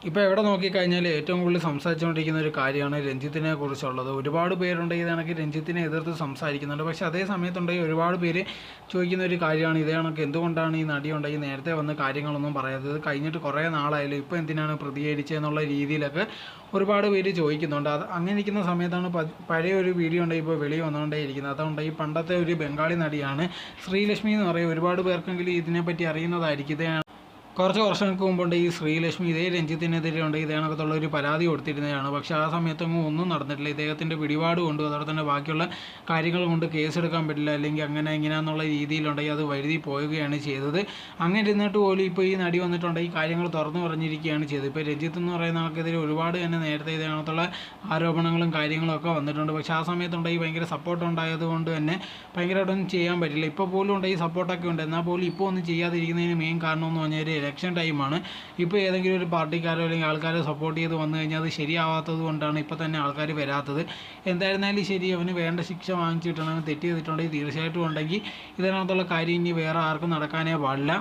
ഇപ്പോൾ എവിടെ നോക്കിക്കഴിഞ്ഞാൽ ഏറ്റവും കൂടുതൽ സംസാരിച്ചുകൊണ്ടിരിക്കുന്ന ഒരു കാര്യമാണ് രഞ്ജിത്തിനെ കുറിച്ചുള്ളത്. ഒരുപാട് പേരുണ്ടെങ്കിൽ ഇത് കണക്ക് രഞ്ജിത്തിനെ എതിർത്ത് സംസാരിക്കുന്നുണ്ട്. പക്ഷേ അതേ സമയത്തുണ്ടെങ്കിൽ ഒരുപാട് പേര് ചോദിക്കുന്ന ഒരു കാര്യമാണ് ഇതേ കണക്ക് എന്തുകൊണ്ടാണ് ഈ നടി ഉണ്ടെങ്കിൽ നേരത്തെ വന്ന് കാര്യങ്ങളൊന്നും പറയാത്തത്, കഴിഞ്ഞിട്ട് കുറേ നാളായാലും ഇപ്പോൾ എന്തിനാണ് പ്രതികരിച്ചതെന്നുള്ള രീതിയിലൊക്കെ ഒരുപാട് പേര് ചോദിക്കുന്നുണ്ട്. അത് അങ്ങനെ ഇരിക്കുന്ന സമയത്താണ് പഴയ ഒരു വീഡിയോ ഉണ്ടെങ്കിൽ ഇപ്പോൾ വെളി വന്നുകൊണ്ടേ ഇരിക്കുന്നത്. അതുകൊണ്ട് ഈ പണ്ടത്തെ ഒരു ബംഗാളി നടിയാണ് ശ്രീലക്ഷ്മി എന്ന് പറയും. ഒരുപാട് പേർക്കെങ്കിലും ഇതിനെപ്പറ്റി അറിയുന്നതായിരിക്കും. ഇത് കുറച്ച് വർഷങ്ങൾക്ക് മുമ്പുണ്ട് ഈ ശ്രീലക്ഷ്മി ഇതേ രഞ്ജിത്തിനെതിരെ ഉണ്ട് ഇതേ കണക്കത്തുള്ള ഒരു പരാതി കൊടുത്തിരുന്നതാണ്. പക്ഷേ ആ സമയത്തൊന്നും ഒന്നും നടന്നിട്ടില്ല. ഇദ്ദേഹത്തിൻ്റെ പിടിപാട് കൊണ്ടും അതുപോലെ തന്നെ ബാക്കിയുള്ള കാര്യങ്ങൾ കൊണ്ട് കേസെടുക്കാൻ പറ്റില്ല, അല്ലെങ്കിൽ അങ്ങനെ ഇങ്ങനെയാണെന്നുള്ള രീതിയിലുണ്ടെങ്കിൽ അത് വഴുതി പോവുകയാണ് ചെയ്തത്. അങ്ങനെ ഇരുന്നിട്ട് പോലും ഇപ്പോൾ ഈ നടി വന്നിട്ടുണ്ടെങ്കിൽ ഈ കാര്യങ്ങൾ തുറന്നു പറഞ്ഞിരിക്കുകയാണ് ചെയ്തത്. ഇപ്പോൾ രഞ്ജിത്ത് എന്ന് പറയുന്ന ആൾക്കെതിരെ ഒരുപാട് തന്നെ നേരത്തെ ഇതേ കണക്കുള്ള ആരോപണങ്ങളും കാര്യങ്ങളും ഒക്കെ വന്നിട്ടുണ്ട്. പക്ഷേ ആ സമയത്തുണ്ടെങ്കിൽ ഭയങ്കര സപ്പോർട്ട് ഉണ്ടായതുകൊണ്ട് തന്നെ ഭയങ്കരമായിട്ടൊന്നും ചെയ്യാൻ പറ്റില്ല. ഇപ്പോൾ പോലും ഉണ്ടെങ്കിൽ സപ്പോർട്ടൊക്കെ ഉണ്ട്, എന്നാൽ പോലും ഇപ്പോൾ ഒന്നും ചെയ്യാതിരിക്കുന്നതിന് മെയിൻ കാരണം എന്ന് പറഞ്ഞാൽ ഇലക്ഷൻ ടൈമാണ്. ഇപ്പോൾ ഏതെങ്കിലും ഒരു പാർട്ടിക്കാരോ അല്ലെങ്കിൽ ആൾക്കാരെ സപ്പോർട്ട് ചെയ്ത് വന്നു കഴിഞ്ഞാൽ അത് ശരിയാവാത്തത് കൊണ്ടാണ് ഇപ്പോൾ തന്നെ ആൾക്കാർ വരാത്തത്. എന്തായിരുന്നാലും ശരി, അവന് വേണ്ട ശിക്ഷ വാങ്ങിച്ചിട്ടുണ്ടെങ്കിൽ തെറ്റ് ചെയ്തിട്ടുണ്ടെങ്കിൽ തീർച്ചയായിട്ടും ഉണ്ടെങ്കിൽ ഇതിനകത്തുള്ള കാര്യം ഇനി വേറെ ആർക്കും നടക്കാനേ പാടില്ല.